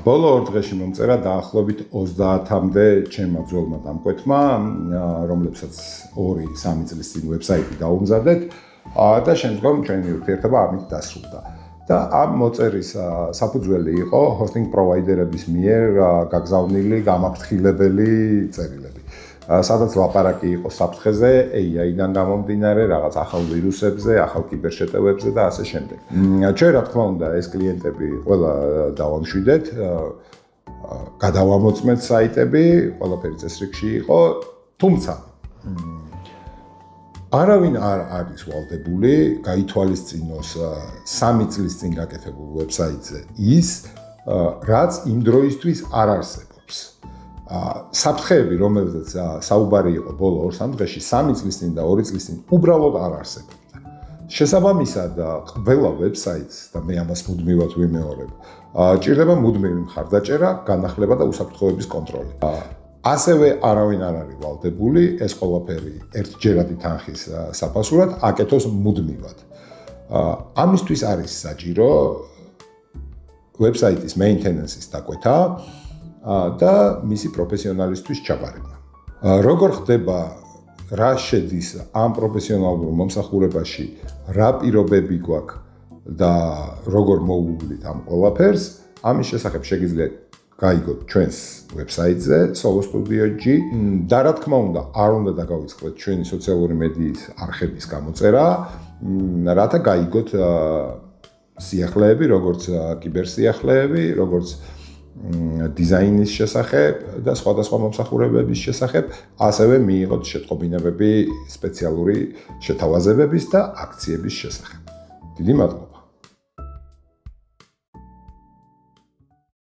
ბოლო 2 დღეში მომწერა დაახლოებით 30-მდე ჩემმა ძველმა დამკვეთმა, რომლებსაც 2-3 წლის წინ ვებსაიტი დაუმზადეთ და შემდგომ ჩვენი ურთიერთობა ამით დასრულდა. და ამ მოწერის საფუძველი იყო hosting provider-ების მიერ გაგზავნილი გამაფრთხილებელი წერილები. სადაც ლაპარაკი იყო საფრთხეზე, AI-დან გამომდინარე, რაღაც ახალ ვირუსებზე, ახალ კიბერშეტევებზე და ასე შემდეგ. ჩვენ რა თქმა უნდა ეს კლიენტები ყველა დავამშვიდეთ, გადავამოწმეთ საიტები, ყველაფერი წესრიგში იყო, თუმცა არავინ არ არის ვალდებული გაითვალისწინოს 3 წლის წინ გაკეთებულ ვებსაიტზე ის, რაც იმ დროისთვის არ არსებობს. საფრთხეები, რომელზეც საუბარი იყო ბოლო 2-3 დღეში, 3 წლის წინ და 2 წლის წინ უბრალოდ არ არსებობდა. შესაბამისად, ყველა ვებსაიტს და მე ამას მუდმივად ვიმეორებ, ჭირდება მუდმივი მხარდაჭერა, განახლება და უსაფრთხოების კონტროლი. ასევე არავინ არ არის ვალდებული ეს ყველაფერი ერთჯერადი თანხის საფასურად აკეთოს მუდმივად. ამისთვის არის საჭირო ვებსაიტის maintenance-ის დაკვეთა და მისი პროფესიონალისთვის ჩაბარება. როგორ ხდება, რა შედის ამ პროფესიონალურ მომსახურებაში, რა პირობები გვაქვს და როგორ მოვუვლით ამ ყველაფერს, ამის შესახებ შეგიძლიათ გაიგოთ ჩვენს ვებსაიტზე Solo Studio-ში და რა თქმა უნდა, არ უნდა დაგავიწყდეთ ჩვენი სოციალური მედიის არხების გამოწერა, რათა გაიგოთ სიახლეები, როგორც კიბერსიახლეები, როგორც დიზაინის შესახებ და სხვადასხვა მომსახურებების შესახებ, ასევე მიიღოთ შეტყობინებები სპეციალური შეთავაზებების და აქციების შესახებ. დიდი მადლობა.